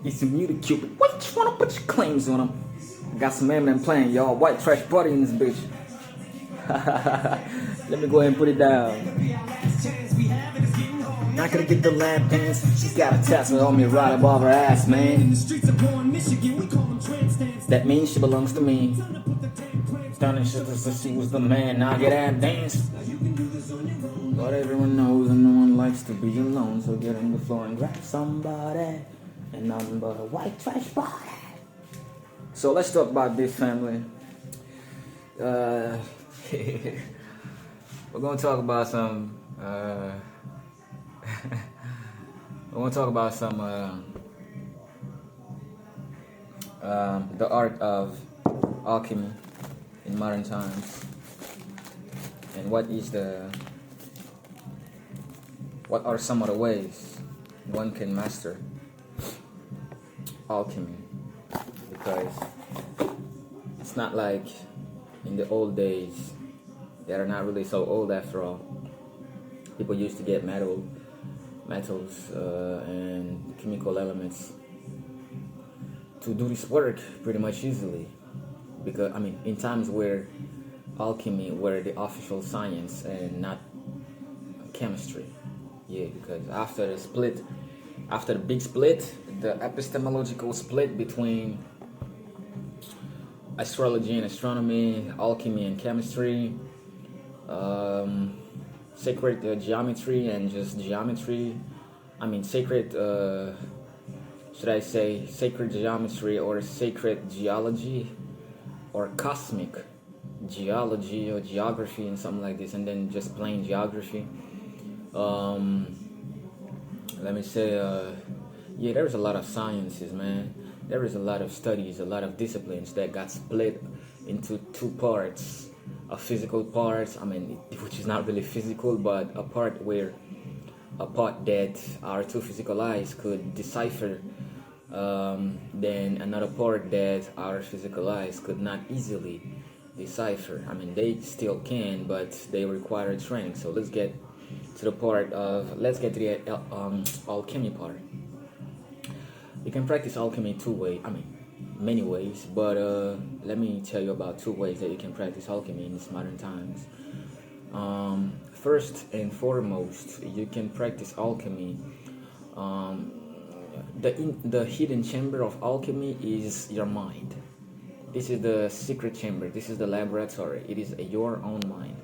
It's a muted Cupid. What you wanna put your claims on him? Got some Eminem playing, y'all. White trash party in this bitch. Let me go ahead and put it down. Not gonna get the lap dance. She's got a tassel on me right above her ass, man. That means she belongs to me. Stunning shit as she was the man. Now get that dance. But everyone knows and no one likes to be alone. So get on the floor and grab somebody. And nothing but a white trash party. So let's talk about this, family. We're gonna talk about some. We're gonna talk about some. The art of alchemy in modern times, and what are some of the ways one can master alchemy, because it's not like in the old days that are not really so old after all. People used to get metals and chemical elements to do this work pretty much easily, because in times where alchemy were the official science and not chemistry. Because after the big split, the epistemological split between astrology and astronomy, alchemy and chemistry, sacred geometry and just geometry. Sacred, should I say sacred geometry or sacred geology or cosmic geology or geography and something like this, and then just plain geography. Let me say, there's a lot of sciences, man. There is a lot of studies, a lot of disciplines that got split into two parts. A physical part, which is not really physical, but a part that our two physical eyes could decipher, then another part that our physical eyes could not easily decipher. They still can, but they require training. So let's get to the alchemy part. You can practice alchemy two ways. Many ways, but let me tell you about two ways that you can practice alchemy in these modern times. First and foremost, you can practice alchemy. The hidden chamber of alchemy is your mind. This is the secret chamber. This is the laboratory. It is your own mind.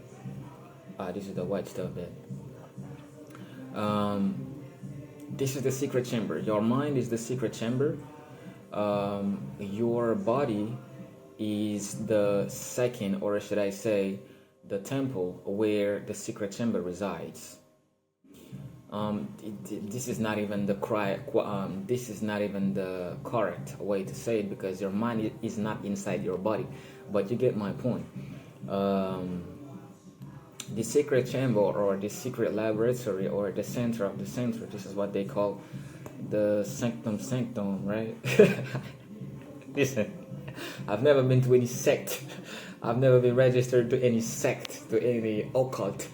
This is the white stuff there. This is the secret chamber. Your mind is the secret chamber. Your body is the second, or should I say, the temple where the secret chamber resides. This is not even the correct way to say it, because your mind is not inside your body. But you get my point. The secret chamber, or the secret laboratory, or the center of the center. This is what they call the sanctum sanctum, right? Listen, I've never been to any sect. I've never been registered to any sect, to any occult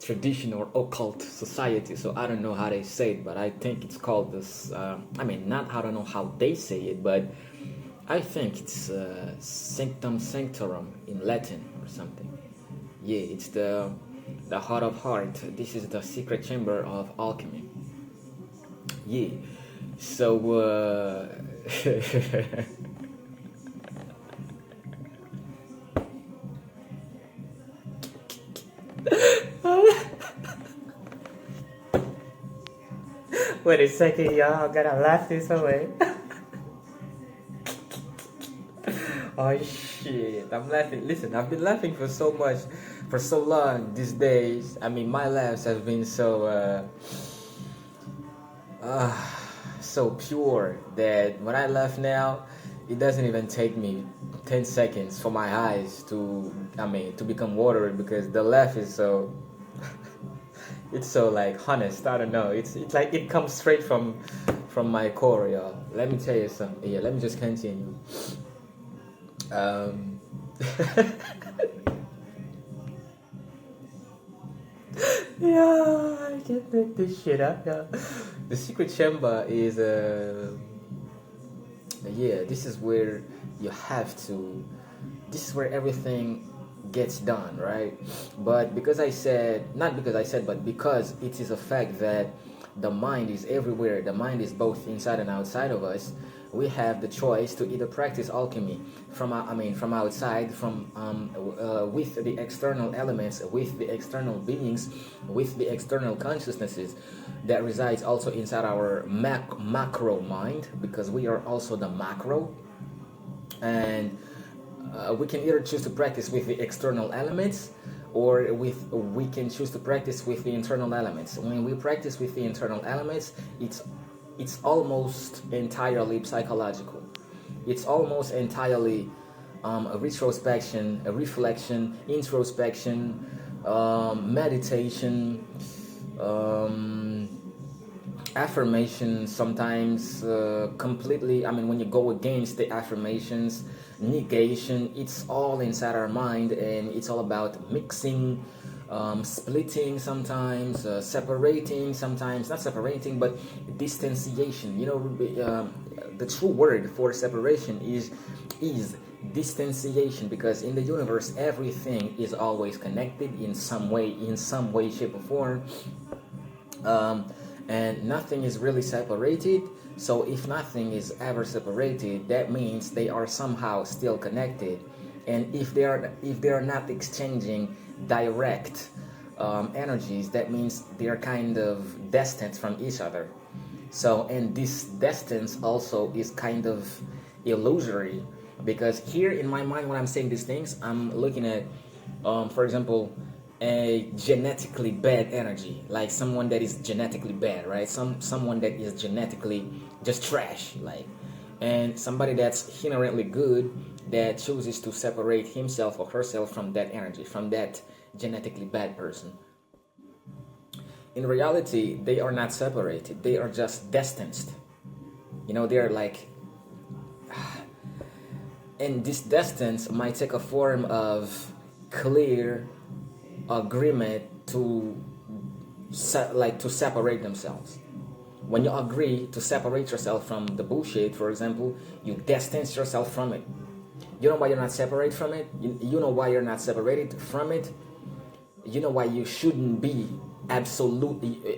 tradition or occult society. So I don't know how they say it, but I think it's called this. I don't know how they say it, but I think it's sanctum sanctorum in Latin or something. It's the heart of heart. This is the secret chamber of alchemy. So wait a second, y'all. I'm gonna laugh this away. Oh shit, I'm laughing. Listen, I've been laughing for so long these days. My laughs have been so pure that when I laugh now, it doesn't even take me 10 seconds for my eyes to become watery, because the laugh is so it's so like honest. I don't know. It's like it comes straight from my core, y'all. Let me tell you something. Let me just continue. I can't make this shit up. Yeah. The secret chamber is Yeah, this is where you have to. This is where everything gets done, right? But because I said, not because I said, but because it is a fact that the mind is everywhere, the mind is both inside and outside of us. We have the choice to either practice alchemy from, from outside, from with the external elements, with the external beings, with the external consciousnesses that resides also inside our macro mind, because we are also the macro, and we can either choose to practice with the external elements, or we can choose to practice with the internal elements. When we practice with the internal elements, it's almost entirely psychological. It's almost entirely a retrospection, a reflection, introspection, meditation, affirmation. Sometimes completely, when you go against the affirmations, negation, it's all inside our mind, and it's all about mixing, splitting sometimes, separating sometimes, not separating but distanciation. The true word for separation is distanciation, because in the universe everything is always connected in some way, shape or form, and nothing is really separated. So if nothing is ever separated, that means they are somehow still connected. And if they are not exchanging direct energies, that means they are kind of distant from each other. So, and this distance also is kind of illusory, because here in my mind when I'm saying these things, I'm looking at, for example, a genetically bad energy, like someone that is genetically bad, right? Someone that is genetically just trash, like, and somebody that's inherently good that chooses to separate himself or herself from that energy, from that genetically bad person. In reality, they are not separated, they are just distanced. They're like, and this distance might take a form of clear agreement to separate themselves. When you agree to separate yourself from the bullshit, for example, you distance yourself from it. You know why you're not separate from it? You know why you're not separated from it? You know why you shouldn't be absolutely,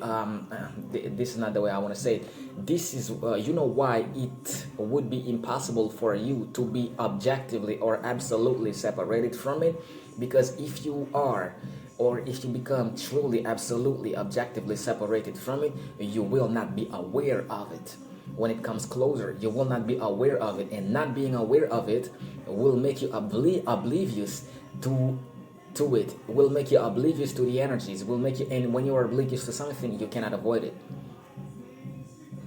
this is not the way I want to say it. This is, you know why it would be impossible for you to be objectively or absolutely separated from it? Because if you are, or if you become truly, absolutely, objectively separated from it, you will not be aware of it. When it comes closer, you will not be aware of it, and not being aware of it will make you oblivious to it, will make you oblivious to the energies, will make you, and when you are oblivious to something, you cannot avoid it.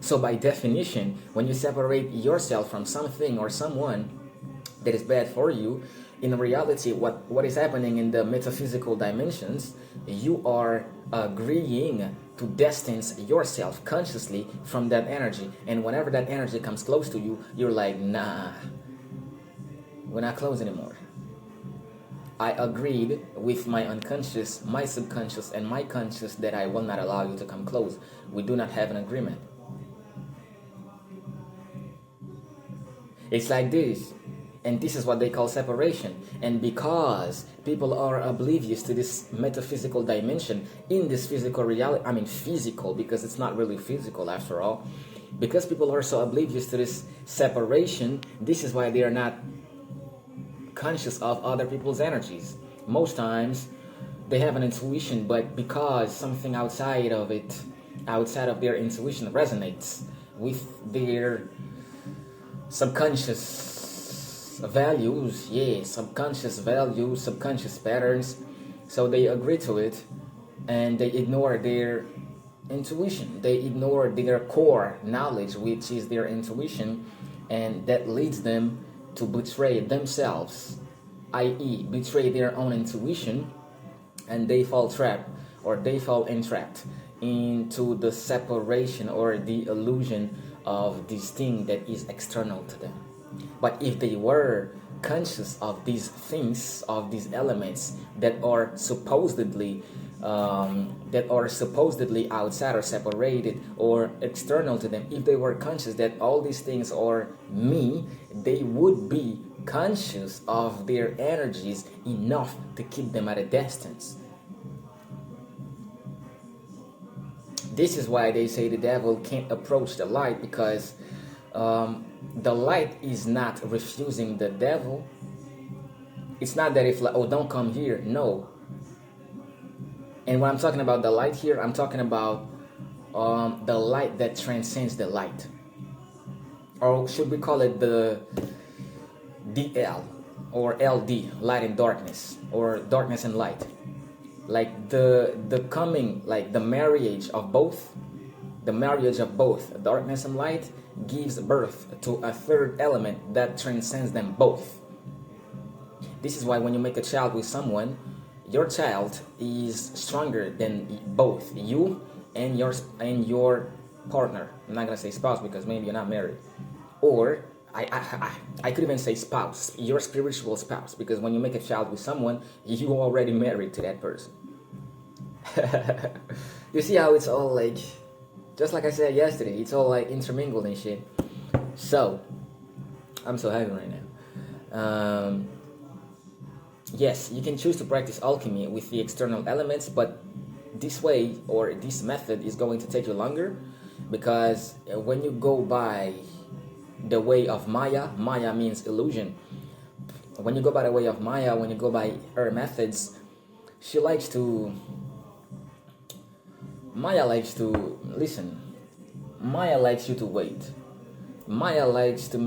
So by definition, when you separate yourself from something or someone that is bad for you, in reality, what is happening in the metaphysical dimensions, you are agreeing to distance yourself consciously from that energy. And whenever that energy comes close to you, you're like, nah, we're not close anymore. I agreed with my unconscious, my subconscious, and my conscious that I will not allow you to come close. We do not have an agreement. It's like this. And this is what they call separation. And because people are oblivious to this metaphysical dimension in this physical reality, physical, because it's not really physical after all, because people are so oblivious to this separation, this is why they are not conscious of other people's energies. Most times they have an intuition, but because something outside of their intuition resonates with their subconscious values, subconscious values, subconscious patterns, so they agree to it, and they ignore their intuition, they ignore their core knowledge, which is their intuition, and that leads them to betray themselves, i.e. betray their own intuition, and they fall entrapped into the separation or the illusion of this thing that is external to them. But if they were conscious of these things, of these elements that are supposedly that are supposedly outside or separated or external to them, if they were conscious that all these things are me, they would be conscious of their energies enough to keep them at a distance. This is why they say the devil can't approach the light, because the light is not refusing the devil. It's not that if like, oh, don't come here. No. And when I'm talking about the light here, I'm talking about the light that transcends the light. Or should we call it the DL or LD, light and darkness, or darkness and light. Like the coming, like the marriage of both, darkness and light, gives birth to a third element that transcends them both. This is why when you make a child with someone, your child is stronger than both you and your partner. I'm not gonna say spouse because maybe you're not married, or I could even say spouse, your spiritual spouse, because when you make a child with someone, you already married to that person. You see how it's all like, just like I said yesterday, it's all like intermingled and shit. So, I'm so happy right now. Yes, you can choose to practice alchemy with the external elements, but this way or this method is going to take you longer, because when you go by the way of Maya means illusion. When you go by the way of Maya, when you go by her methods, Maya likes to listen. Maya likes you to wait. Maya likes to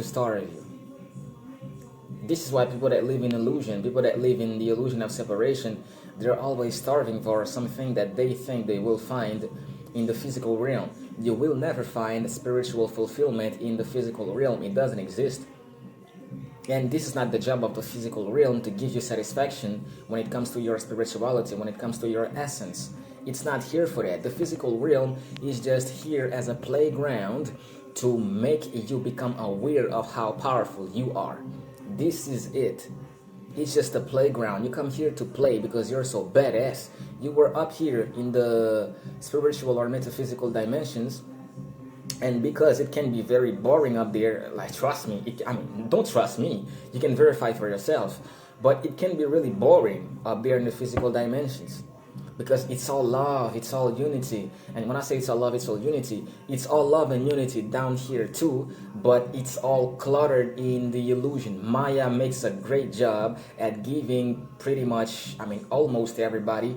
starve you. This is why people that live in illusion, people that live in the illusion of separation, they're always starving for something that they think they will find in the physical realm. You will never find spiritual fulfillment in the physical realm. It doesn't exist. And this is not the job of the physical realm to give you satisfaction when it comes to your spirituality, when it comes to your essence. It's not here for that. The physical realm is just here as a playground to make you become aware of how powerful you are. This is it. It's just a playground. You come here to play because you're so badass. You were up here in the spiritual or metaphysical dimensions, and because it can be very boring up there, like trust me, don't trust me, you can verify for yourself, but it can be really boring up there in the physical dimensions, because it's all love, it's all unity. And when I say it's all love, it's all unity, it's all love and unity down here too, but it's all cluttered in the illusion. Maya makes a great job at giving pretty much, almost everybody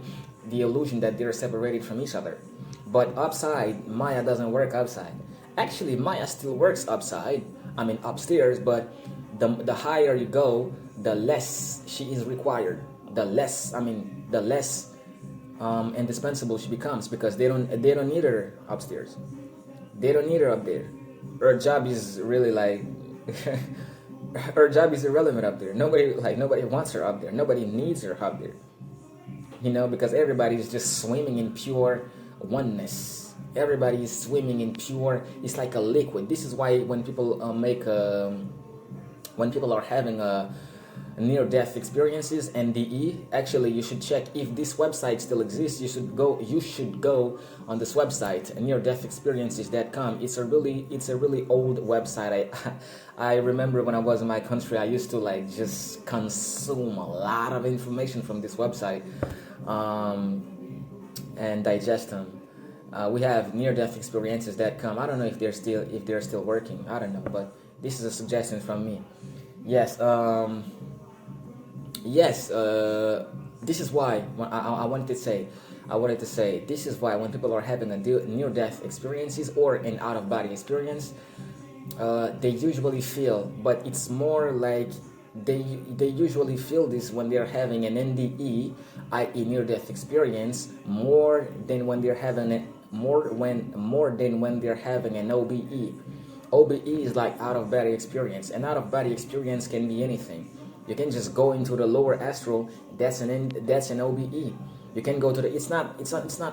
the illusion that they're separated from each other. But upside, Maya doesn't work upside. Actually, Maya still works upside, upstairs, but the higher you go, the less she is required. The less indispensable she becomes, because they don't need her upstairs. They don't need her up there. Her job is really like her job is irrelevant up there. Nobody wants her up there. Nobody needs her up there. Because everybody is just swimming in pure oneness. Everybody is swimming in pure. It's like a liquid. This is why when people when people are having near-death experiences, NDE, actually you should check if this website still exists. You should go on this website, near-death-experiences.com. It's a really old website. I remember when I was in my country, I used to just consume a lot of information from this website and digest them. We have near-death-experiences.com. I don't know if they're still working. I don't know, but this is a suggestion from me. Yes. This is why I wanted to say, this is why when people are having a near-death experiences or an out-of-body experience, they usually feel, but it's more like they usually feel this when they're having an NDE, i.e. near-death experience, more than when they're having an OBE. OBE is like out-of-body experience. An out-of-body experience can be anything. You can just go into the lower astral. That's an OBE. You can go to it's not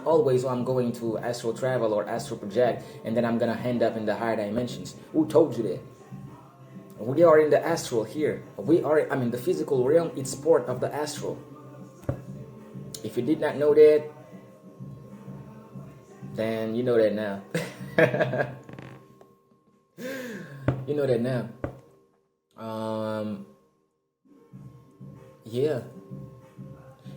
always I'm going to astral travel or astral project and then I'm gonna end up in the higher dimensions. Who told you that? We are in the astral here. We are, I mean, the physical realm, it's part of the astral. If you did not know that, then you know that now. You know that now. Yeah.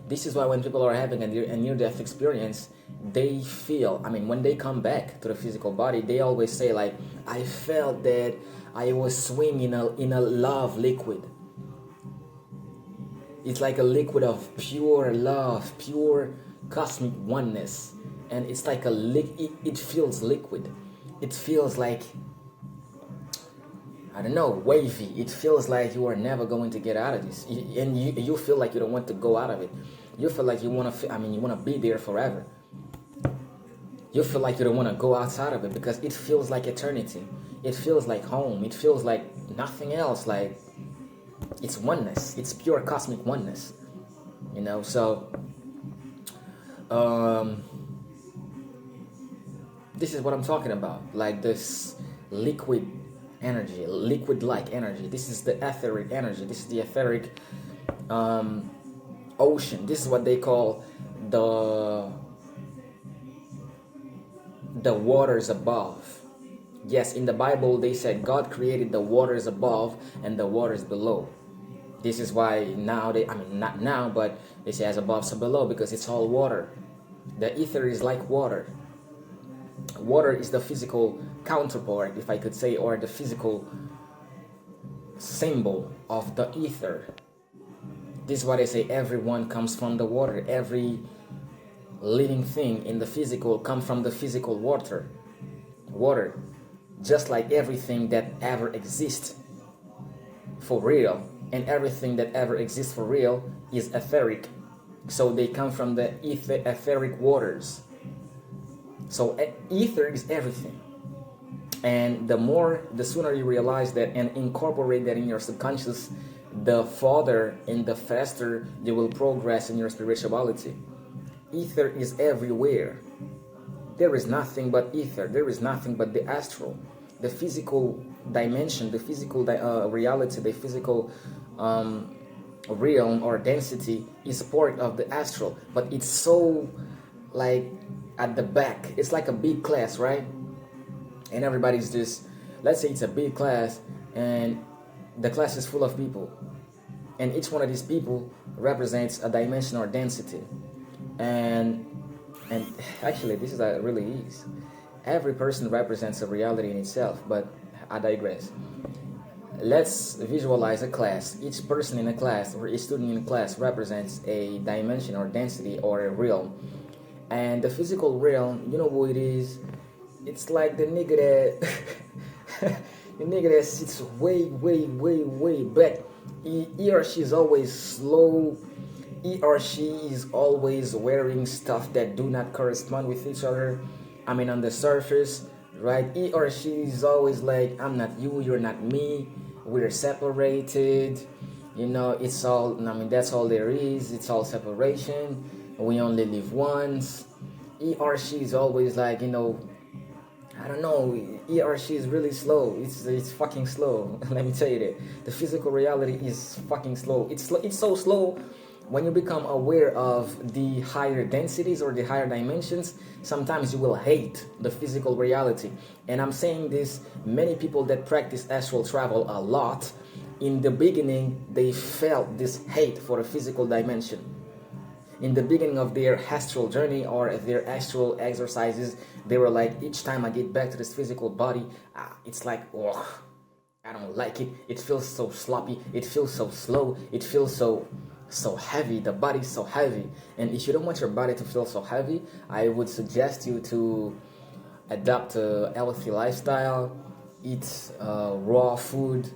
This is why when people are having a near-death experience, they feel, I mean, when they come back to the physical body, they always say like, I felt that I was swimming in a love liquid. It's like a liquid of pure love, pure cosmic oneness. And it's like it feels liquid. It feels like, I don't know, wavy. It feels like you are never going to get out of this. And you feel like you don't want to go out of it. You feel like you want to be there forever. You feel like you don't want to go outside of it because it feels like eternity. It feels like home. It feels like nothing else. Like it's oneness. It's pure cosmic oneness. You know, so this is what I'm talking about. Like this liquid energy, liquid-like energy. This is the etheric energy. This is the etheric ocean. This is what they call the waters above. Yes, in the Bible they said God created the waters above and the waters below. This is why now not now, but they say as above so below, because it's all water. The ether is like water. Water is the physical counterpart, if I could say, or the physical symbol of the ether. This is why they say everyone comes from the water. Every living thing in the physical comes from the physical water. Just like everything that ever exists for real, and everything that ever exists for real is etheric. So they come from the etheric waters. So ether is everything. And the sooner you realize that and incorporate that in your subconscious, the farther and the faster you will progress in your spirituality. Ether is everywhere. There is nothing but ether. There is nothing but the astral. The physical dimension, the physical reality, the physical realm or density is part of the astral. But it's so like at the back. It's like a big class, right? And everybody's just, let's say it's a big class and the class is full of people. And each one of these people represents a dimension or density. And actually, this is how it really is. Every person represents a reality in itself, but I digress. Let's visualize a class. Each person in a class or each student in a class represents a dimension or density or a realm. And the physical realm, you know who it is? It's like the nigga that sits way back. He or she is always slow. He or she is always wearing stuff that do not correspond with each other. I mean, on the surface, right? He or she is always like, I'm not you, you're not me. We're separated. You know, it's all, I mean, that's all there is. It's all separation. We only live once. He or she is always like, you know, I don't know, he or she is really slow. It's fucking slow. Let me tell you that. The physical reality is fucking slow. It's so slow. When you become aware of the higher densities or the higher dimensions, sometimes you will hate the physical reality. And I'm saying this, many people that practice astral travel a lot, in the beginning, they felt this hate for the physical dimension. In the beginning of their astral journey or their astral exercises, they were like, each time I get back to this physical body, it's like, oh, I don't like it. It feels so sloppy. It feels so slow. It feels so heavy. The body's so heavy. And if you don't want your body to feel so heavy, I would suggest you to adopt a healthy lifestyle, eat raw food,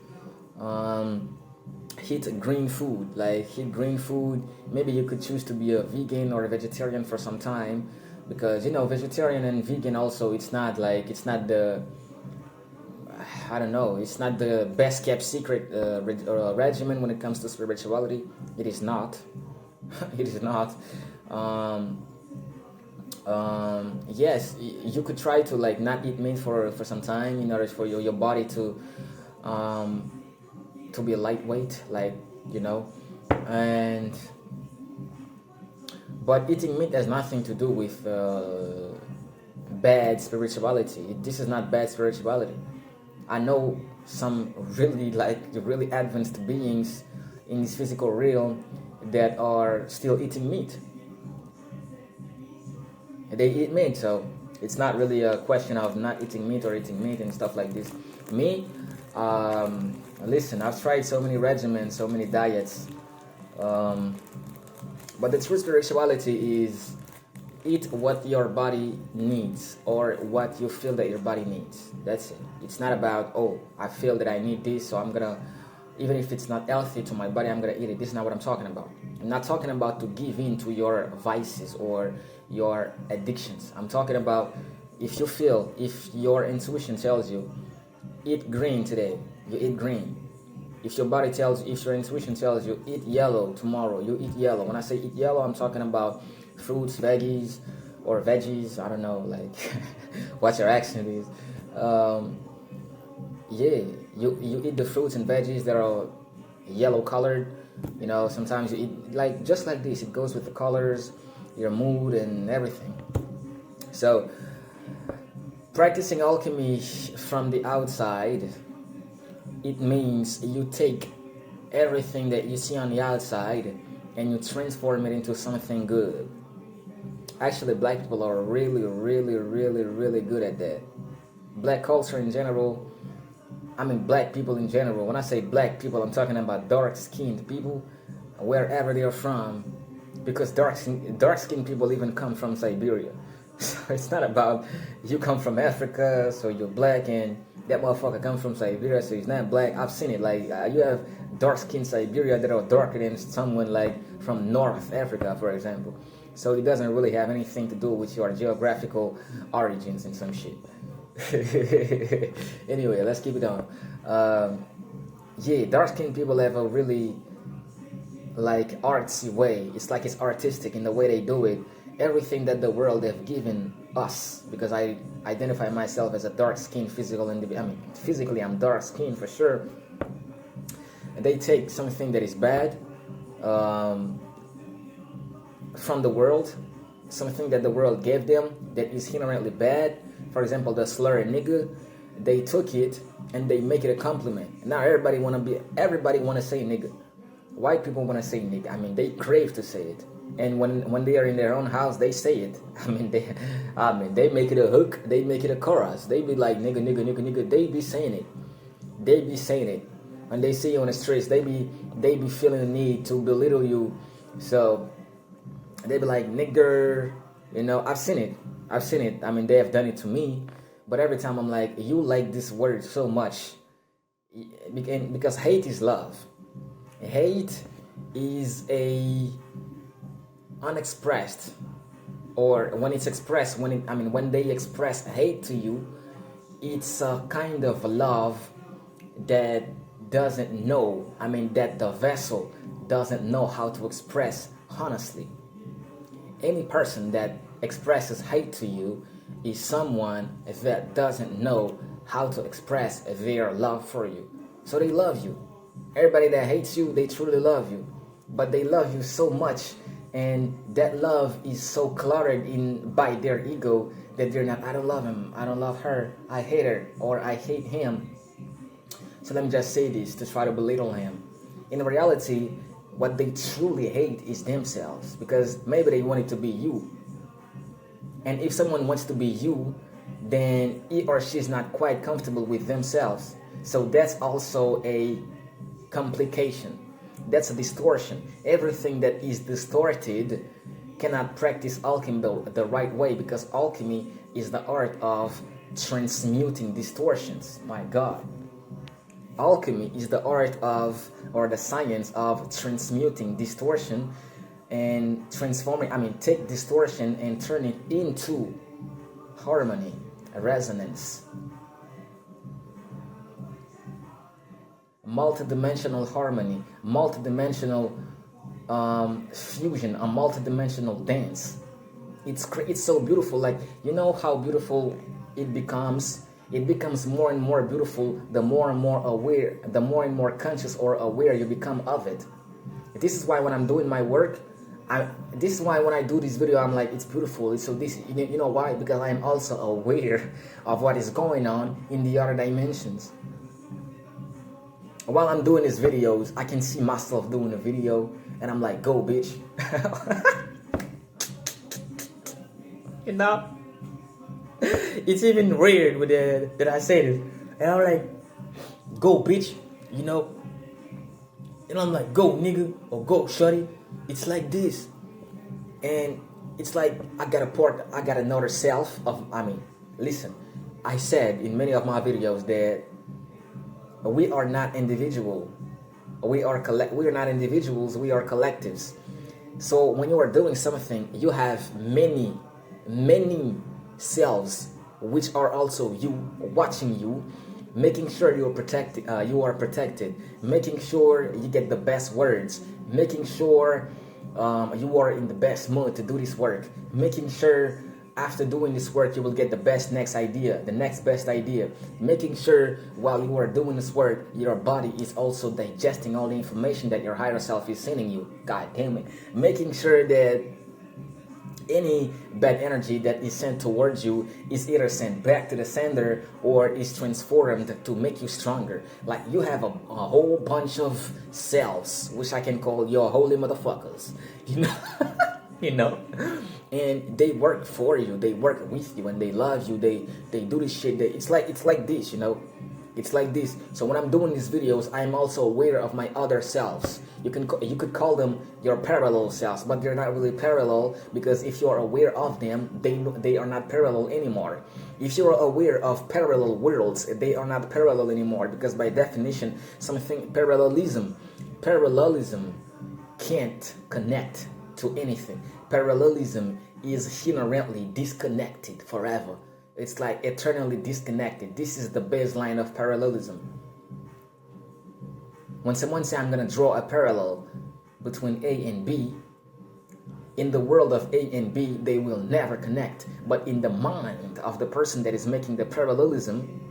eat green food, Maybe you could choose to be a vegan or a vegetarian for some time, because you know, vegetarian and vegan also, it's not the best kept secret regimen when it comes to spirituality. It is not. It is not. Yes, you could try to like not eat meat for some time in order for your body to to be lightweight, like, you know. And but eating meat has nothing to do with bad spirituality. This is not bad spirituality. I know some really, like, really advanced beings in this physical realm that are still eating meat. They eat meat, so it's not really a question of not eating meat or eating meat and stuff like this. Me, listen, I've tried so many regimens, so many diets, but the true spirituality is eat what your body needs or what you feel that your body needs. That's it. It's not about, oh, I feel that I need this, so I'm gonna, even if it's not healthy to my body, I'm gonna eat it. This is not what I'm talking about. I'm not talking about to give in to your vices or your addictions. I'm talking about if you feel, if your intuition tells you, eat green today, you eat green. If your body tells, if your intuition tells you, eat yellow tomorrow, you eat yellow. When I say eat yellow, I'm talking about fruits, veggies, or veggies. I don't know, like what your action is. Yeah, you eat the fruits and veggies that are yellow colored. You know, sometimes you eat like just like this. It goes with the colors, your mood, and everything. So, practicing alchemy from the outside, it means you take everything that you see on the outside and you transform it into something good. Actually, black people are really, really, really, really good at that. Black culture in general, I mean black people in general. When I say black people, I'm talking about dark-skinned people, wherever they are from, because dark-skinned people even come from Siberia. So it's not about you come from Africa, so you're black, and that motherfucker comes from Siberia, so he's not black. I've seen it. Like you have dark-skinned Siberia that are darker than someone like from North Africa, for example. So it doesn't really have anything to do with your geographical origins and some shit. Anyway, let's keep it on. Yeah, dark-skinned people have a really like artsy way. It's like it's artistic in the way they do it. Everything that the world have given us, because I identify myself as a dark-skinned physical individual. I mean, physically I'm dark-skinned for sure. And they take something that is bad from the world, something that the world gave them that is inherently bad. For example, the slur nigga, they took it and they make it a compliment. Now everybody wanna say nigga. White people wanna say nigga. I mean, they crave to say it. And when they are in their own house, they say it. I mean, they make it a hook. They make it a chorus. They be like nigga, nigga, nigga, nigga. They be saying it. They be saying it. When they see you on the streets, they be feeling the need to belittle you. So they be like nigger. You know, I've seen it. I mean, they have done it to me. But every time I'm like, you like this word so much, because hate is love. Hate is a unexpressed, or when it's expressed, when they express hate to you, it's a kind of love that doesn't know, that the vessel doesn't know how to express honestly. Any person that expresses hate to you is someone that doesn't know how to express their love for you. So they love you. Everybody that hates you, they truly love you, but they love you so much, and that love is so cluttered in by their ego that they're not, I don't love him, I don't love her, I hate her, or I hate him. So let me just say this to try to belittle him. In reality, what they truly hate is themselves, because maybe they want it to be you. And if someone wants to be you, then he or she is not quite comfortable with themselves. So that's also a complication. That's a distortion. Everything that is distorted cannot practice alchemy the right way, because alchemy is the art of transmuting distortions. My God. Alchemy is the art of, or the science of transmuting distortion and transforming, take distortion and turn it into harmony, resonance, multidimensional harmony, multidimensional fusion, a multidimensional dance. It's so beautiful. Like, you know how beautiful it becomes It becomes more and more beautiful the more and more aware, the more and more conscious or aware you become of it. This is why when I'm doing my work, this is why when I do this video, I'm like, it's beautiful. It's so this, you know why? Because I'm also aware of what is going on in the other dimensions. While I'm doing these videos, I can see myself doing a video, and I'm like, go, bitch. You know? It's even weird with that I say this. And I'm like, go, bitch. You know? And I'm like, go, nigga, or go, shorty. It's like this. And it's like I got another self of, listen, I said in many of my videos that we are not individual. We are not individuals, we are collectives. So when you are doing something, you have many selves which are also you, watching you, making sure you are protected, making sure you get the best words, making sure you are in the best mood to do this work, making sure after doing this work you will get the best next idea, the next best idea, making sure while you are doing this work your body is also digesting all the information that your higher self is sending you. God damn it. Making sure that any bad energy that is sent towards you is either sent back to the sender or is transformed to make you stronger. Like you have a whole bunch of cells, which I can call your holy motherfuckers, you know. You know, and they work for you, they work with you, and they love you. They do this shit. It's like this, you know. It's like this. So when I'm doing these videos, I'm also aware of my other selves. You could call them your parallel selves, but they're not really parallel, because if you're aware of them, they are not parallel anymore. If you're aware of parallel worlds, they are not parallel anymore, because by definition, parallelism can't connect to anything. Parallelism is inherently disconnected forever. It's like eternally disconnected. This is the baseline of parallelism. When someone says, I'm going to draw a parallel between A and B, in the world of A and B, they will never connect. But in the mind of the person that is making the parallelism,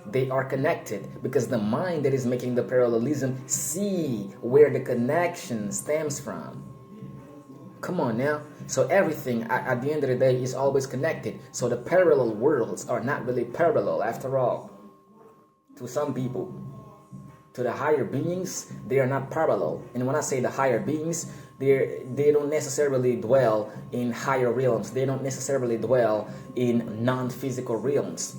they are connected, because the mind that is making the parallelism see where the connection stems from. Come on now. So everything at the end of the day is always connected. So the parallel worlds are not really parallel after all. To some people, to the higher beings, they are not parallel. And when I say the higher beings, they don't necessarily dwell in higher realms. They don't necessarily dwell in non-physical realms.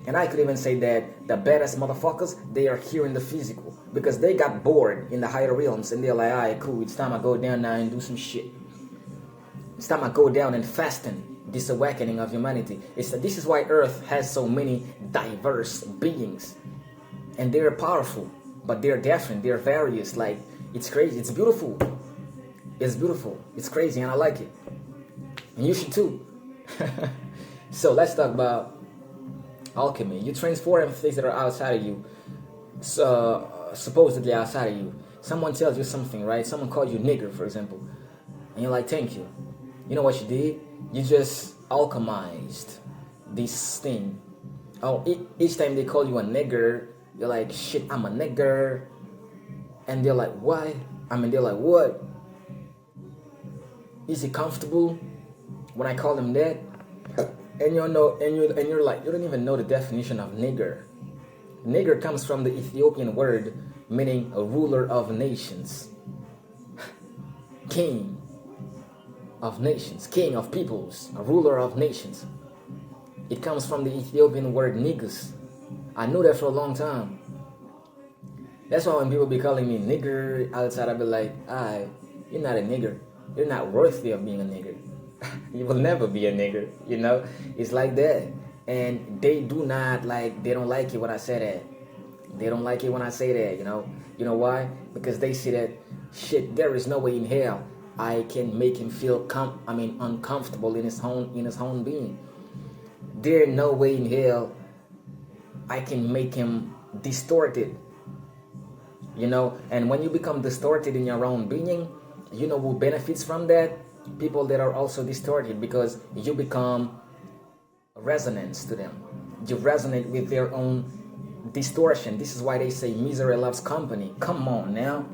And I could even say that the baddest motherfuckers, they are here in the physical, because they got bored in the higher realms and they're like, alright, cool, it's time I go down now and do some shit. It's time I go down and fasten this awakening of humanity. This is why Earth has so many diverse beings. And they're powerful, but they're different, they're various. Like, it's crazy, it's beautiful. It's beautiful, it's crazy, and I like it. And you should too. So let's talk about alchemy. You transform things that are outside of you, supposedly outside of you. Someone tells you something, right? Someone calls you nigger, for example, and you're like, thank you. You know what you did? You just alchemized this thing. Oh, each time they call you a nigger, you're like, shit, I'm a nigger. And they're like, what? They're like, what? Is it comfortable when I call them that? And you're like, you don't even know the definition of nigger. Nigger comes from the Ethiopian word meaning a ruler of nations. King of nations, king of peoples, a ruler of nations. It comes from the Ethiopian word niggas. I knew that for a long time. That's why when people be calling me nigger outside, I be like, you're not a nigger. You're not worthy of being a nigger. You will never be a nigger, you know? It's like that. And they don't like it when I say that. They don't like it when I say that, you know? You know why? Because they see that, shit, there is no way in hell I can make him feel uncomfortable in his own being. There no way in hell I can make him distorted. You know, and when you become distorted in your own being, you know who benefits from that? People that are also distorted, because you become resonance to them. You resonate with their own distortion. This is why they say misery loves company. Come on now.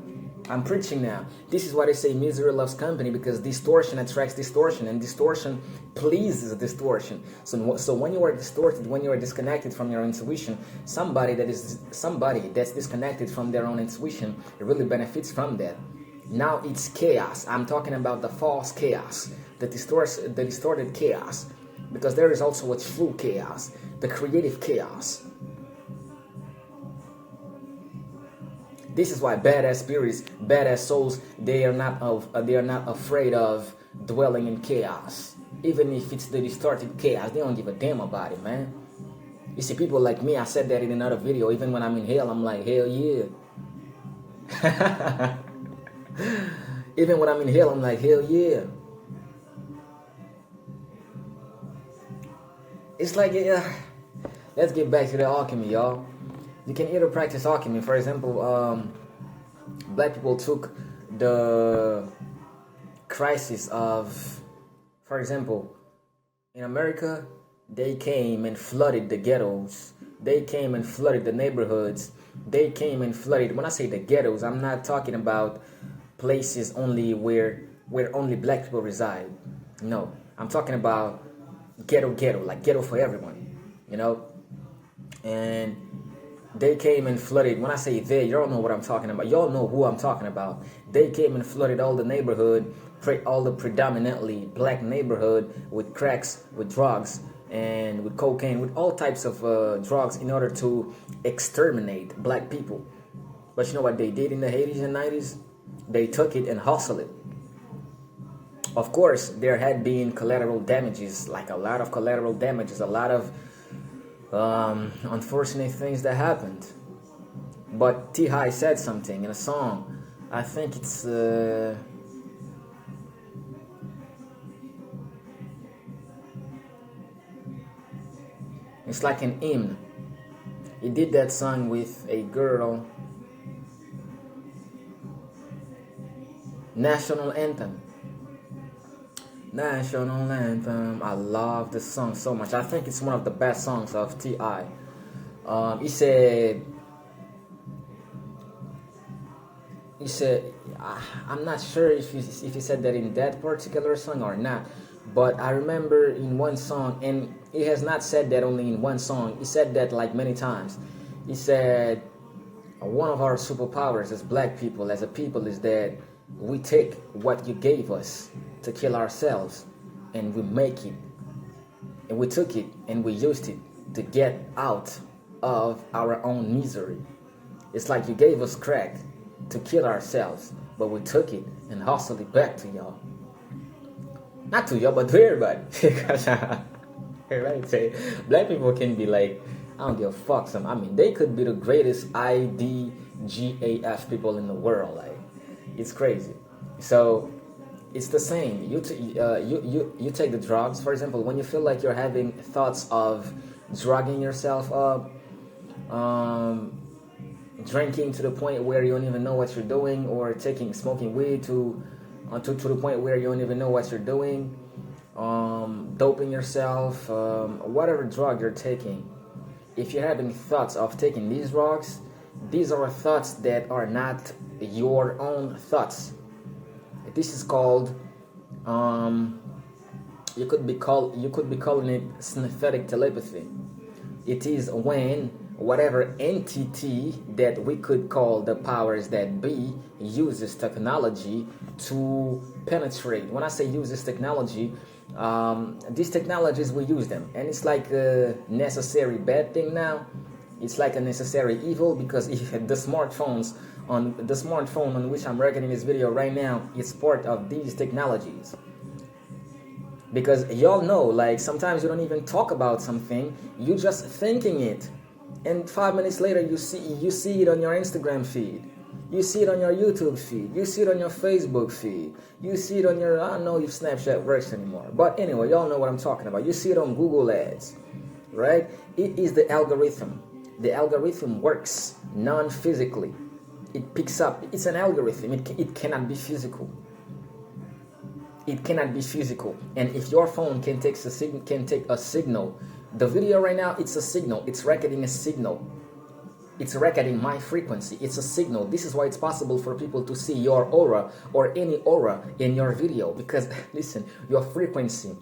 I'm preaching now. This is why they say misery loves company, because distortion attracts distortion, and distortion pleases distortion. So when you are distorted, when you are disconnected from your intuition, somebody that's disconnected from their own intuition, it really benefits from that. Now it's chaos. I'm talking about the false chaos, the distorted chaos, because there is also a true chaos, the creative chaos. This is why badass spirits, badass souls, they are not afraid of dwelling in chaos. Even if it's the distorted chaos, they don't give a damn about it, man. You see, people like me, I said that in another video, even when I'm in hell, I'm like, hell yeah. Even when I'm in hell, I'm like, hell yeah. It's like, yeah. Let's get back to the alchemy, y'all. You can either practice alchemy. For example, black people took the crisis of, for example, in America, they came and flooded the ghettos. They came and flooded the neighborhoods. They came and flooded. When I say the ghettos, I'm not talking about places only where only black people reside. No, I'm talking about ghetto, like ghetto for everyone, you know? And they came and flooded. When I say they, y'all know what I'm talking about. Y'all know who I'm talking about. They came and flooded all the neighborhood, all the predominantly black neighborhood with cracks, with drugs, and with cocaine, with all types of drugs in order to exterminate black people. But you know what they did in the 80s and 90s? They took it and hustled it. Of course, there had been collateral damages, like a lot of collateral damages, a lot of unfortunate things that happened. But T.I. said something in a song. I think it's like an hymn. He did that song with a girl. National Anthem. National Anthem. I love this song so much. I think it's one of the best songs of T.I. He said, I'm not sure if he said that in that particular song or not, but I remember in one song, and he has not said that only in one song, he said that like many times. He said, one of our superpowers as black people, as a people, is that we take what you gave us to kill ourselves, and we make it, and we took it and we used it to get out of our own misery. It's like you gave us crack to kill ourselves, but we took it and hustled it back to y'all. Not to y'all, but to everybody. Because right, say black people can be like, I don't give a fuck. They could be the greatest IDGAF people in the world. Like, it's crazy. So it's the same. You take the drugs. For example, when you feel like you're having thoughts of drugging yourself up, drinking to the point where you don't even know what you're doing, or smoking weed to the point where you don't even know what you're doing, doping yourself, whatever drug you're taking. If you're having thoughts of taking these drugs, these are thoughts that are not your own thoughts. This is called, you could be calling it synthetic telepathy. It is when whatever entity that we could call the powers that be uses technology to penetrate. When I say uses technology, these technologies, we use them, and it's like a necessary bad thing now. It's like a necessary evil, because if the smartphone on which I'm recording this video right now is part of these technologies. Because y'all know, like, sometimes you don't even talk about something, you just thinking it, and 5 minutes later you see it on your Instagram feed, you see it on your YouTube feed, you see it on your Facebook feed, you see it on your, I don't know if Snapchat works anymore, but anyway, y'all know what I'm talking about. You see it on Google Ads, right? It is the algorithm. The algorithm works non-physically. It picks up. It's an algorithm. It cannot be physical. It cannot be physical. And if your phone can take a signal The video right now, it's a signal. It's recording a signal. It's recording my frequency. It's a signal. This is why it's possible for people to see your aura or any aura in your video. Because, listen, your frequency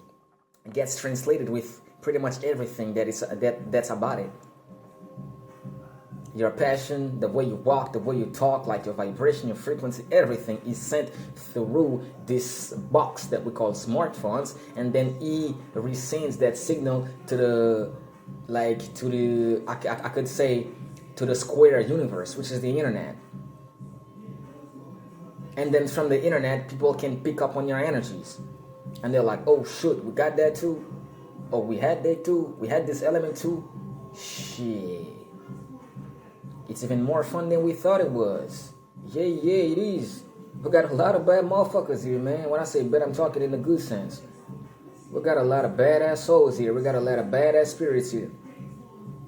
gets translated with pretty much everything that's about it. Your passion, the way you walk, the way you talk, like your vibration, your frequency, everything is sent through this box that we call smartphones, and then he resends that signal to the, I could say, to the square universe, which is the internet. And then from the internet, people can pick up on your energies, and they're like, oh shoot, we got that too. Oh, we had that too. We had this element too. Shit. It's even more fun than we thought it was. Yeah, it is. We got a lot of bad motherfuckers here, man. When I say bad, I'm talking in the good sense. We got a lot of badass souls here. We got a lot of badass spirits here.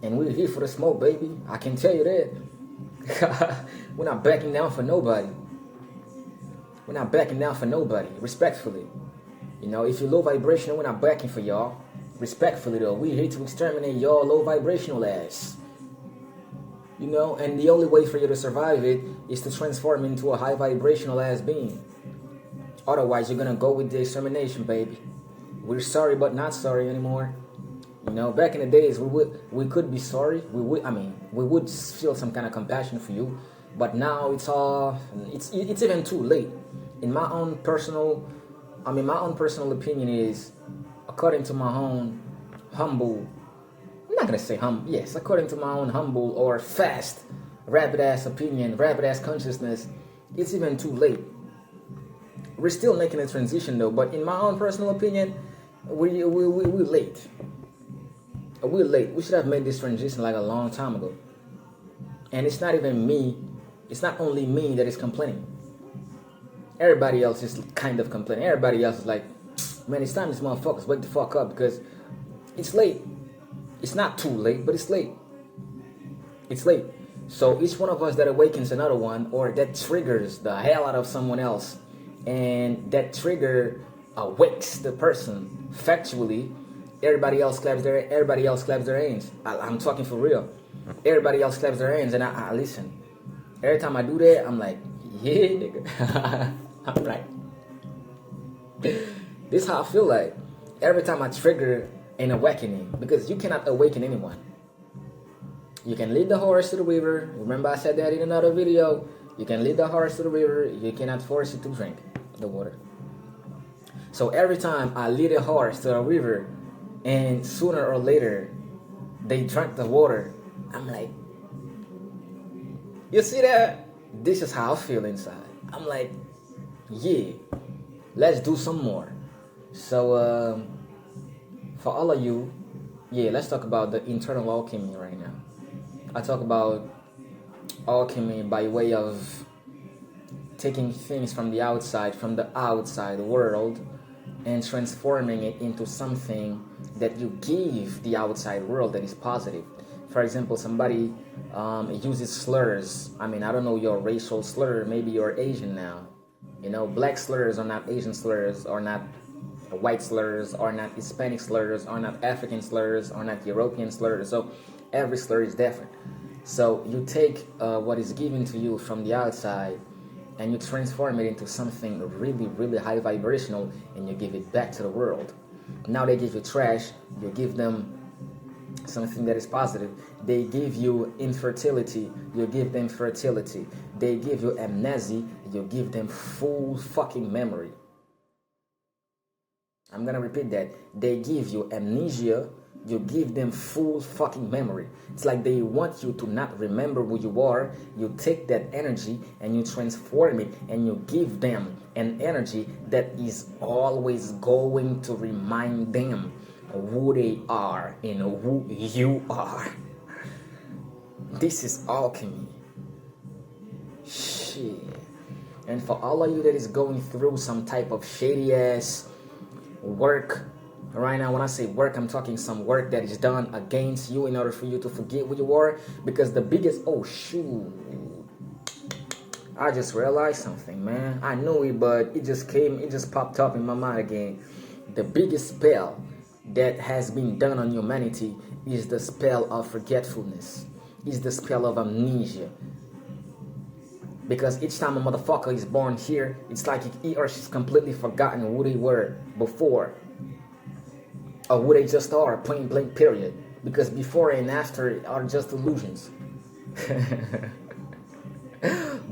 And we're here for the smoke, baby. I can tell you that. We're not backing down for nobody. We're not backing down for nobody, respectfully. You know, if you're low vibrational, we're not backing for y'all. Respectfully, though, we're here to exterminate y'all low vibrational ass. You know, and the only way for you to survive it is to transform into a high vibrational ass being. Otherwise, you're gonna go with the extermination, baby. We're sorry, but not sorry anymore. You know, back in the days, we could be sorry. We would feel some kind of compassion for you. But now it's even too late. In my own personal opinion is, according to my own humble. I'm not gonna say yes, according to my own humble or fast, rapid ass opinion, rapid ass consciousness, it's even too late. We're still making a transition though, but in my own personal opinion, we're late. We're late. We should have made this transition like a long time ago. And it's not even me. It's not only me that is complaining. Everybody else is kind of complaining. Everybody else is like, man, it's time these motherfuckers wake the fuck up because it's late. It's not too late, but it's late. It's late. So each one of us that awakens another one, or that triggers the hell out of someone else, and that trigger awakes the person factually, everybody else claps their hands. I'm talking for real. Everybody else claps their hands, and I listen. Every time I do that, I'm like, yeah, nigga. I'm like, this is how I feel like. Every time I trigger an awakening, because you cannot awaken anyone. You can lead the horse to the river. Remember I said that in another video. You can lead the horse to the river. You cannot force it to drink the water. So every time I lead a horse to a river, and sooner or later they drank the water, I'm like, you see that? This is how I feel inside. I'm like, yeah, let's do some more. So for all of you, yeah, let's talk about the internal alchemy right now. I talk about alchemy by way of taking things from the outside world, and transforming it into something that you give the outside world that is positive. For example, somebody uses slurs. I don't know your racial slur. Maybe you're Asian now. You know, black slurs are not Asian slurs, or not white slurs, or not Hispanic slurs, or not African slurs, or not European slurs. So every slur is different. So you take what is given to you from the outside, and you transform it into something really, really high vibrational, and you give it back to the world. Now they give you trash, you give them something that is positive. They give you infertility, you give them fertility. They give you amnesia, you give them full fucking memory. I'm gonna repeat that. They give you amnesia, you give them full fucking memory. It's like they want you to not remember who you are. You take that energy and you transform it, and you give them an energy that is always going to remind them who they are and who you are. This is alchemy. Shit. And for all of you that is going through some type of shady ass work right now, when I say work, I'm talking some work that is done against you in order for you to forget who you are. Because the biggest, oh shoot, I just realized something, man. I knew it, but it just popped up in my mind again. The biggest spell that has been done on humanity is the spell of forgetfulness, is the spell of amnesia. Because each time a motherfucker is born here, it's like he or she's completely forgotten who they were before, or who they just are, point blank period. Because before and after are just illusions.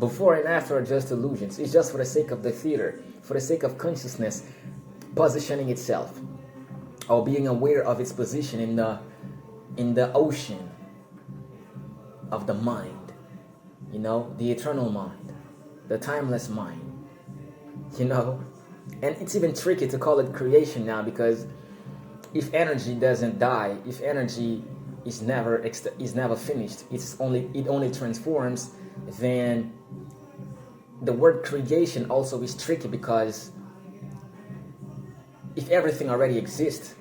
Before and after are just illusions. It's just for the sake of the theater, for the sake of consciousness positioning itself, or being aware of its position in the ocean of the mind, you know, the eternal mind, the timeless mind, you know. And it's even tricky to call it creation now, because if energy doesn't die, if energy is never finished, it only transforms, then the word creation also is tricky, because if everything already exists,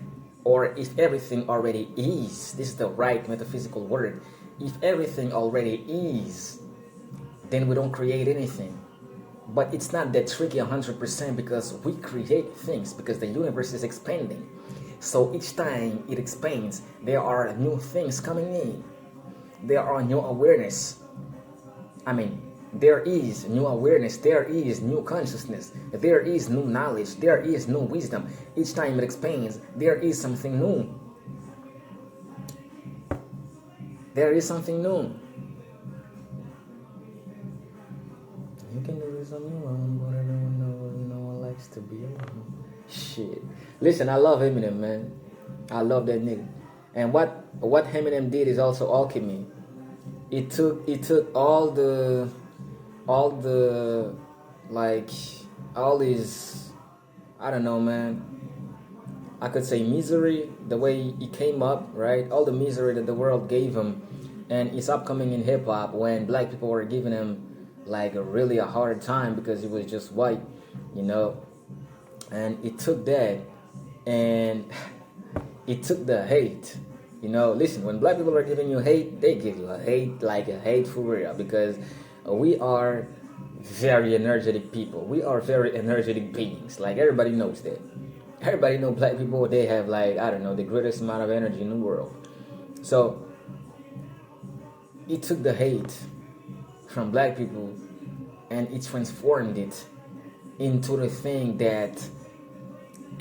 or if everything already is, this is the right metaphysical word, if everything already is, then we don't create anything. But it's not that tricky 100%, because we create things, because the universe is expanding. So each time it expands, there are new things coming in. There are new awareness. There is new awareness, there is new consciousness, there is new knowledge, there is new wisdom. Each time it expands, there is something new. There is something new. You can do this on your own, but everyone knows no one likes to be alone. Shit. Listen, I love Eminem, man. I love that nigga. And what Eminem did is also alchemy. It took all these, I don't know, man, I could say misery, the way he came up, right? All the misery that the world gave him, and it's upcoming in hip hop when black people were giving him like a hard time because he was just white, you know. And it took that, and it took the hate. You know, listen, when black people are giving you hate, they give you a hate, like a hate for real, because we are very energetic people. We are very energetic beings. Like, everybody knows that. Everybody know black people, they have, like, I don't know, the greatest amount of energy in the world. So it took the hate from black people and it transformed it into the thing that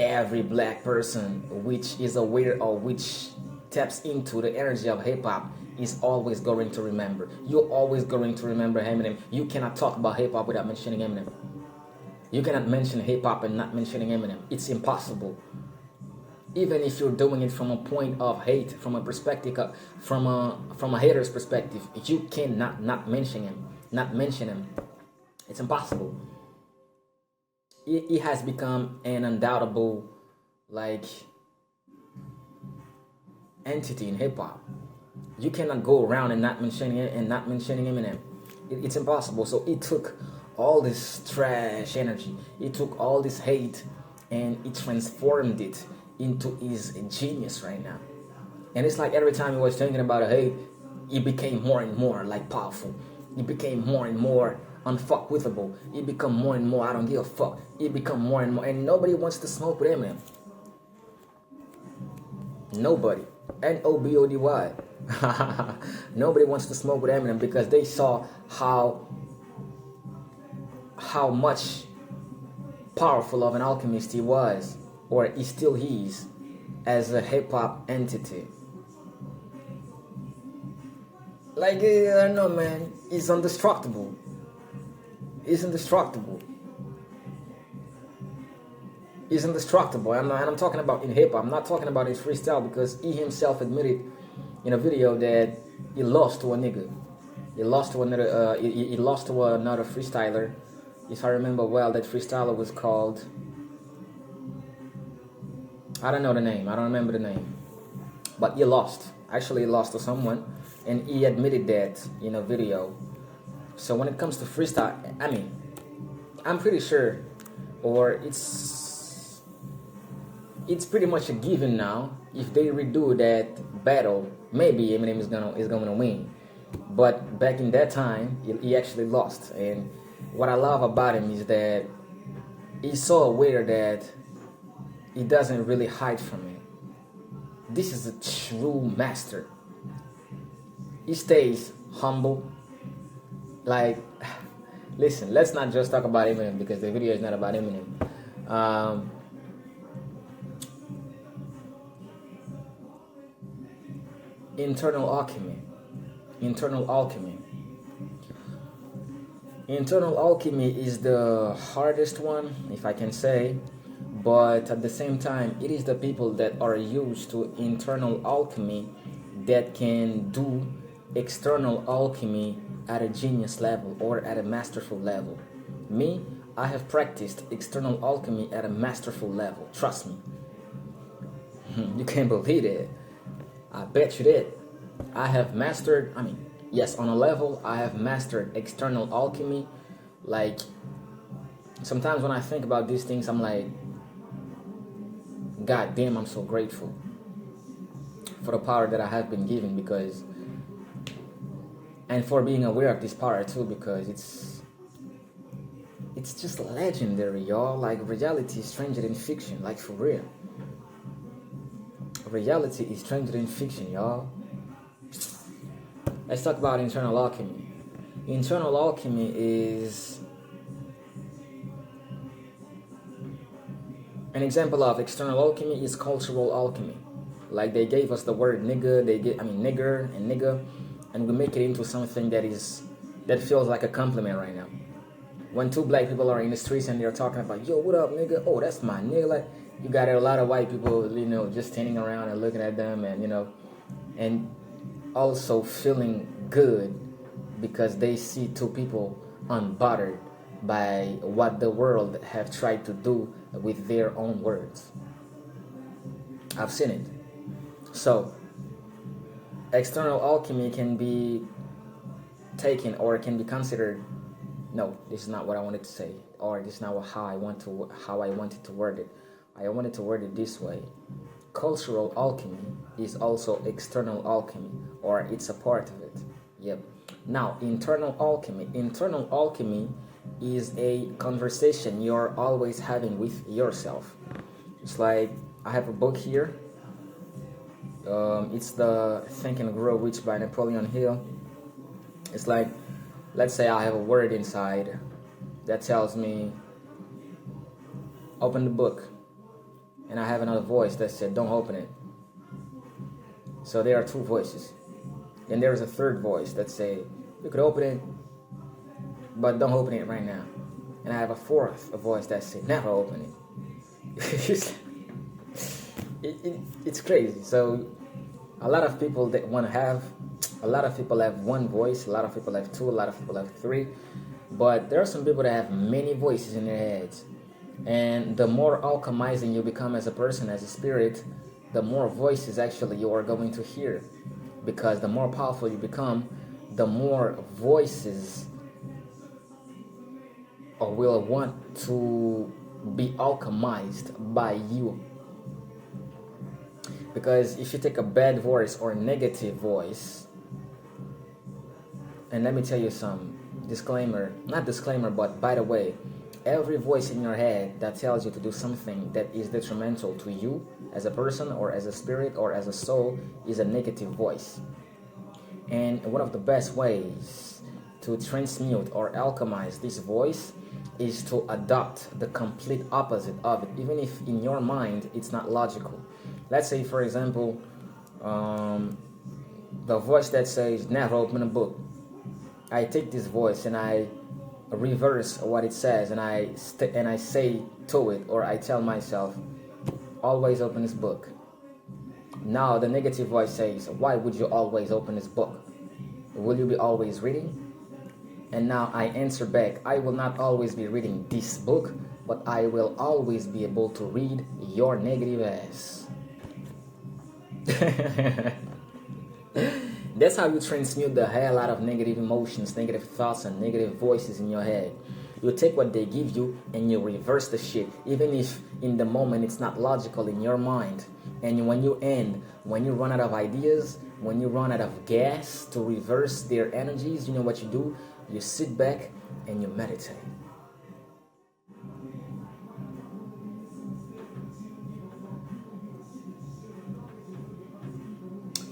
every black person which is aware of, which taps into the energy of hip-hop, is always going to remember. You're always going to remember Eminem. You cannot talk about hip-hop without mentioning Eminem. You cannot mention hip-hop and not mentioning Eminem. It's impossible. Even if you're doing it from a point of hate, from a perspective, from a hater's perspective, you cannot not mention him. It's impossible. It has become an undoubtable, like, entity in hip hop. You cannot go around and not mentioning Eminem. It's impossible. So it took all this trash energy, it took all this hate, and it transformed it into his genius right now. And it's like every time he was thinking about a hate, it became more and more like powerful. It became more and more unfuckwithable. It become more and more I don't give a fuck. It become more and more, and nobody wants to smoke with Eminem. Nobody. Nobody. Nobody wants to smoke with Eminem because they saw how much powerful of an alchemist he was, or he still is, as a hip-hop entity. Like, I don't know, man, he's indestructible. He's indestructible. He's indestructible. And I'm talking about in hip-hop. I'm not talking about his freestyle, because he himself admitted in a video that he lost to a nigga. He lost to another. He lost to another freestyler. If I remember well, that freestyler was called, I don't know the name. I don't remember the name. But he lost. Actually, he lost to someone, and he admitted that in a video. So when it comes to freestyle, I mean, I'm pretty sure, or it's pretty much a given now. If they redo that battle, maybe Eminem is gonna win. But back in that time, he actually lost. And what I love about him is that he's so aware that he doesn't really hide from it. This is a true master. He stays humble. Like, listen, let's not just talk about Eminem because the video is not about Eminem. Internal alchemy. Internal alchemy. Internal alchemy is the hardest one, if I can say, but at the same time, it is the people that are used to internal alchemy that can do external alchemy at a genius level or at a masterful level. Me, I have practiced external alchemy at a masterful level. Trust me. You can't believe it. I bet you did. I have mastered, yes, on a level, I have mastered external alchemy. Like, sometimes when I think about these things, I'm like, God damn, I'm so grateful for the power that I have been given and for being aware of this power too, because it's just legendary, y'all. Like, reality is stranger than fiction, like, for real. Reality is stranger than fiction, y'all. Let's talk about internal alchemy. Internal alchemy is an example of external alchemy is cultural alchemy. Like, they gave us the word nigga, nigger and nigga, and we make it into something that feels like a compliment right now. When two black people are in the streets and they're talking about, yo, what up, nigga? Oh, that's my nigga. Like, you got a lot of white people, just standing around and looking at them and also feeling good because they see two people unbothered by what the world have tried to do with their own words. I've seen it. So, external alchemy can be taken or can be considered. No, this is not what I wanted to say, or this is not how I wanted to word it. I wanted to word it this way. Cultural alchemy is also external alchemy, or it's a part of it. Yep. Now, internal alchemy. Internal alchemy is a conversation you're always having with yourself. It's like, I have a book here. It's the Think and Grow Rich by Napoleon Hill. It's like, let's say I have a word inside that tells me, open the book. And I have another voice that said, don't open it. So there are two voices. Then there's a third voice that say, you could open it, but don't open it right now. And I have a fourth voice that says, never open it. It's crazy. So a lot of people that want to have, a lot of people have one voice, a lot of people have two, a lot of people have three. But there are some people that have many voices in their heads. And the more alchemizing you become as a person, as a spirit, the more voices actually you are going to hear. Because the more powerful you become, the more voices will want to be alchemized by you. Because if you take a bad voice or a negative voice, and let me tell you some not disclaimer, but by the way, every voice in your head that tells you to do something that is detrimental to you as a person or as a spirit or as a soul is a negative voice. And one of the best ways to transmute or alchemize this voice is to adopt the complete opposite of it, even if in your mind it's not logical. Let's say, for example, the voice that says, never open a book. I take this voice and I reverse what it says, and I say to it, or I tell myself, always open this book. Now the negative voice says, why would you always open this book? Will you be always reading? And now I answer back, I will not always be reading this book, but I will always be able to read your negative ass. That's how you transmute the hell out of negative emotions, negative thoughts, and negative voices in your head. You take what they give you and you reverse the shit, even if in the moment it's not logical in your mind. And when you run out of ideas, when you run out of gas to reverse their energies, you know what you do? You sit back and you meditate.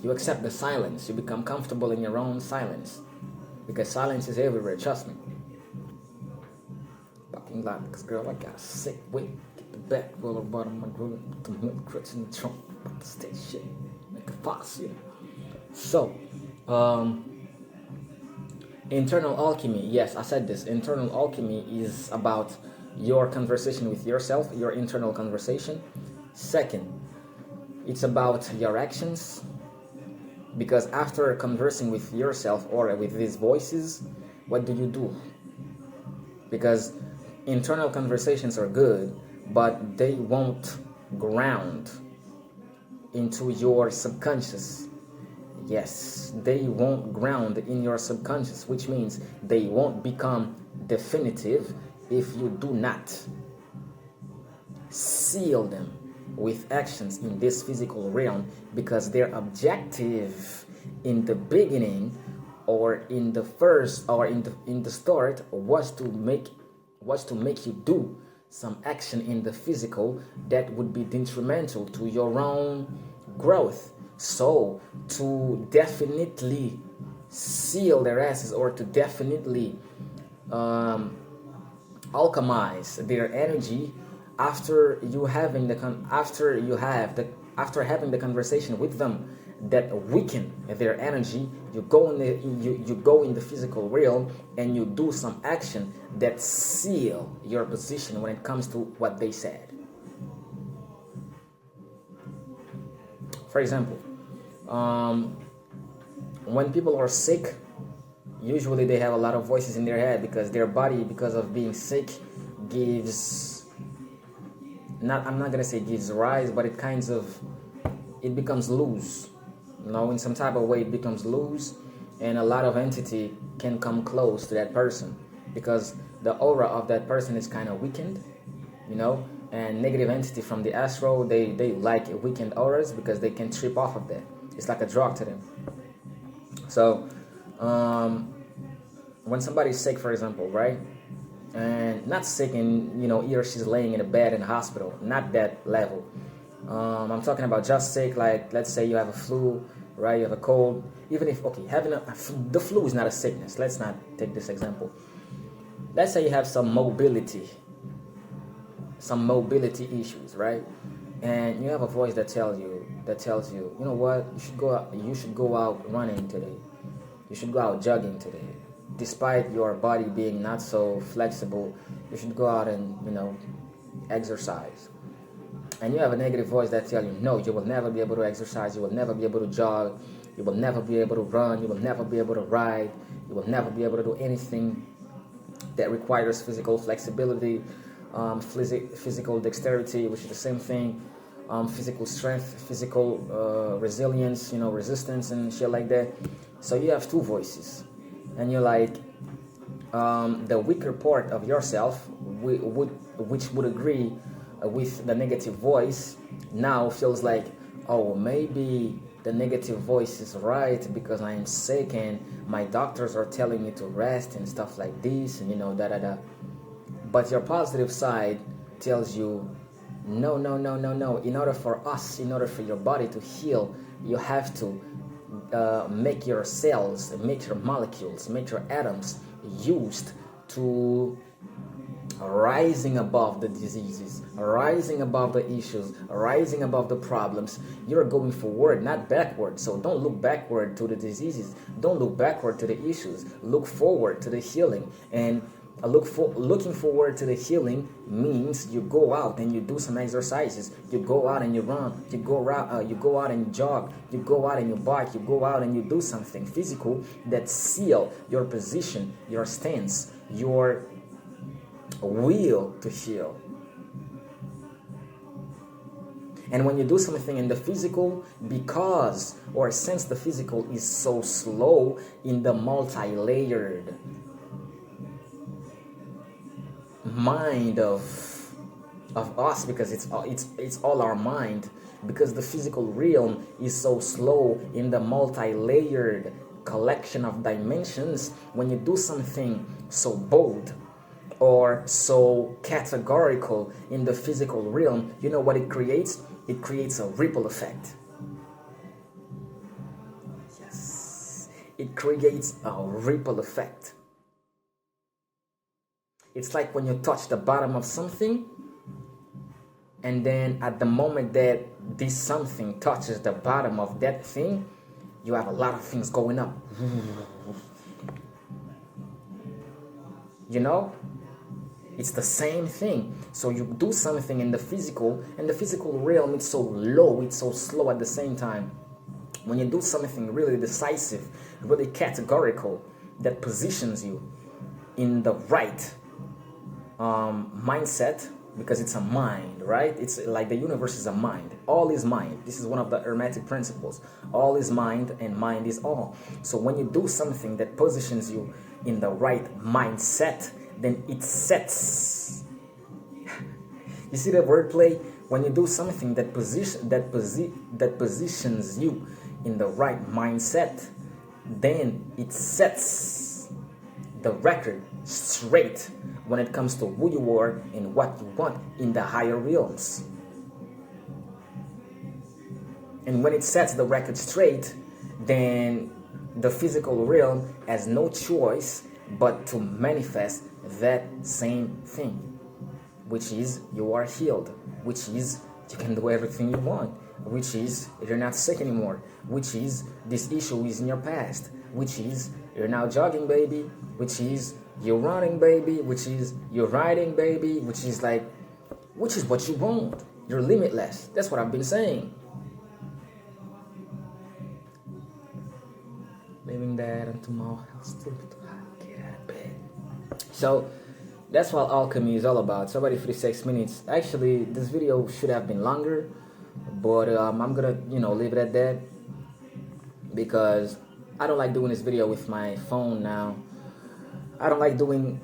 You accept the silence. You become comfortable in your own silence. Because silence is everywhere, trust me. Fucking lot, because girl, I got a sick weight. Get the back roller bottom of my grill. Put the milk crutch in the trunk. About to stay shit. Make a fox, yeah. So, internal alchemy. Yes, I said this. Internal alchemy is about your conversation with yourself, your internal conversation. Second, it's about your actions. Because after conversing with yourself or with these voices, what do? Because internal conversations are good, but they won't ground into your subconscious. Yes, they won't ground in your subconscious, which means they won't become definitive if you do not seal them with actions in this physical realm, because their objective in the beginning or in the first or in the start was to make you do some action in the physical that would be detrimental to your own growth. So to definitely seal their asses, or to definitely alchemize their energy, after having the conversation with them that weaken their energy, you go in the physical realm and you do some action that seal your position when it comes to what they said. For example, when people are sick, usually they have a lot of voices in their head, because their body, because of being sick, I'm not gonna say gives rise, but it becomes loose. In some type of way it becomes loose, and a lot of entity can come close to that person, because the aura of that person is kind of weakened, and negative entity from the astral, they like weakened auras because they can trip off of that. It's like a drug to them. So when somebody's sick, for example, right, and not sick and he or she's laying in a bed in a hospital, not that level. I'm talking about just sick, like let's say you have a flu, right? You have a cold. Even if, okay, the flu is not a sickness. Let's not take this example. Let's say you have some mobility issues, right? And you have a voice that tells you, you know what, you should go out running today. You should go out jogging today. Despite your body being not so flexible, you should go out and exercise. And you have a negative voice that tells you, no, you will never be able to exercise, you will never be able to jog, you will never be able to run, you will never be able to ride, you will never be able to do anything that requires physical flexibility, physical dexterity, which is the same thing, physical strength, physical resilience, resistance and shit like that. So you have two voices, and you're like, the weaker part of yourself, which would agree with the negative voice, now feels like, oh, maybe the negative voice is right, because I am sick and my doctors are telling me to rest and stuff like this, and da. But your positive side tells you, no. In order for your body to heal, you have to make your cells, make your molecules, make your atoms used to rising above the diseases, rising above the issues, rising above the problems. You're going forward, not backward. So don't look backward to the diseases. Don't look backward to the issues. Look forward to the healing. And looking forward to the healing means you go out and you do some exercises. You go out and you run. You go out and you jog. You go out and you bike. You go out and you do something physical that seal your position, your stance, your will to heal. And when you do something in the physical, because or since the physical is so slow in the multi-layered mind of us, because it's all our mind, because the physical realm is so slow in the multi-layered collection of dimensions, when you do something so bold or so categorical in the physical realm, you know what it creates? It creates a ripple effect. it creates a ripple effect. It's like when you touch the bottom of something, and then at the moment that this something touches the bottom of that thing, you have a lot of things going up. You know? It's the same thing. So you do something in the physical, and the physical realm, it's so low, it's so slow at the same time. When you do something really decisive, really categorical, that positions you in the right mindset, because it's a mind, right? It's like the universe is a mind. All is mind. This is one of the Hermetic principles. All is mind, and mind is all. So when you do something that positions you in the right mindset, then it sets. You see the wordplay? When you do something that positions you in the right mindset, then it sets the record straight when it comes to who you are and what you want in the higher realms. And when it sets the record straight, then the physical realm has no choice but to manifest that same thing, which is you are healed, which is you can do everything you want, which is you're not sick anymore, which is this issue is in your past, which is you're now jogging, baby, which is you're running, baby, which is you're riding, baby, which is what you want. You're limitless. That's what I've been saying. Leaving that unto my house to get out of bed. So that's what alchemy is all about. It's about 56 minutes. Actually, this video should have been longer, but I'm gonna, leave it at that because I don't like doing this video with my phone now. I don't like doing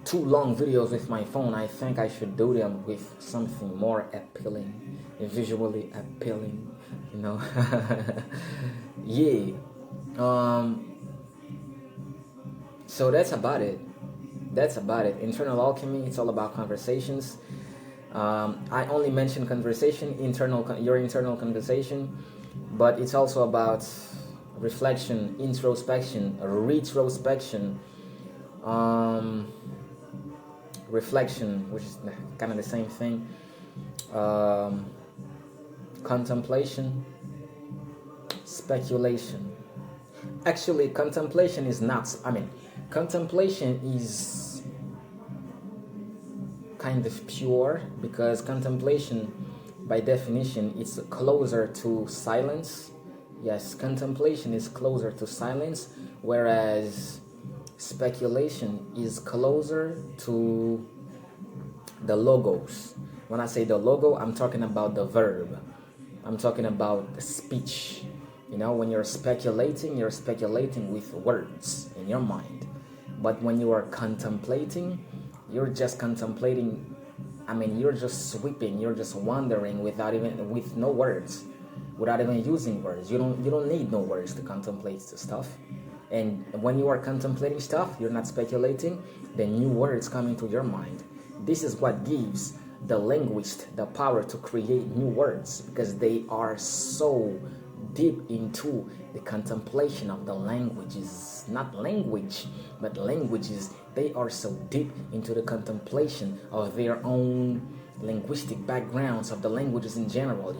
too long videos with my phone. I think I should do them with something more appealing, visually appealing, Yeah. So that's about it. Internal alchemy, it's all about conversations. I only mention conversation, your internal conversation, but it's also about reflection, introspection, retrospection, reflection, which is kind of the same thing, contemplation, speculation. Actually, contemplation is contemplation is kind of pure, because contemplation, by definition, it's closer to silence. Yes, contemplation is closer to silence, whereas speculation is closer to the logos. When I say the logo, I'm talking about the verb. I'm talking about the speech. When you're speculating with words in your mind. But when you are contemplating, you're just contemplating. You're just sweeping, you're just wandering with no words, without even using words. You don't need no words to contemplate the stuff. And when you are contemplating stuff, you're not speculating, then new words come into your mind. This is what gives the linguist the power to create new words, because they are so deep into the contemplation of the languages. Not language, but languages. They are so deep into the contemplation of their own linguistic backgrounds of the languages in general.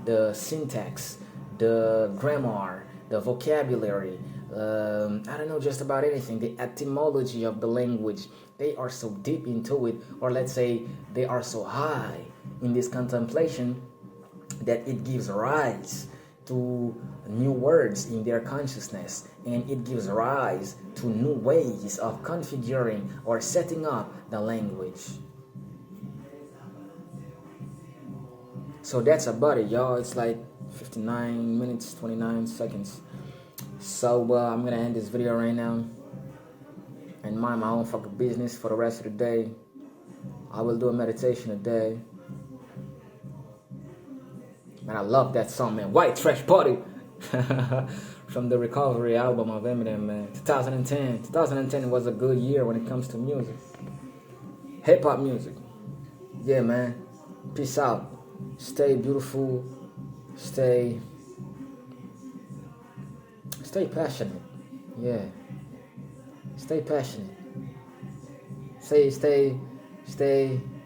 The syntax, the grammar, the vocabulary, I don't know, just about anything, the etymology of the language. They are so deep into it, or let's say they are so high in this contemplation that it gives rise to new words in their consciousness, and it gives rise to new ways of configuring or setting up the language. So that's about it, y'all. It's like 59 minutes 29 seconds. So I'm gonna end this video right now and mind my own fucking business for the rest of the day. I will do a meditation a day. Man, I love that song, man. White Trash Party. From the Recovery album of Eminem, man. 2010 was a good year when it comes to music. Hip-hop music. Yeah, man. Peace out. Stay beautiful. Stay passionate. Yeah. Stay passionate. Stay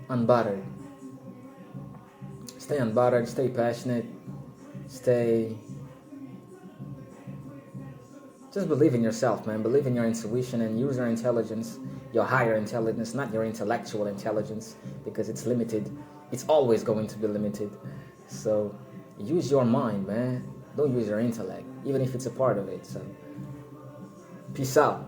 unbothered. Stay unbothered, stay passionate, stay. Just believe in yourself, man. Believe in your intuition and use your intelligence, your higher intelligence, not your intellectual intelligence, because it's limited. It's always going to be limited. So use your mind, man. Don't use your intellect, even if it's a part of it. So peace out.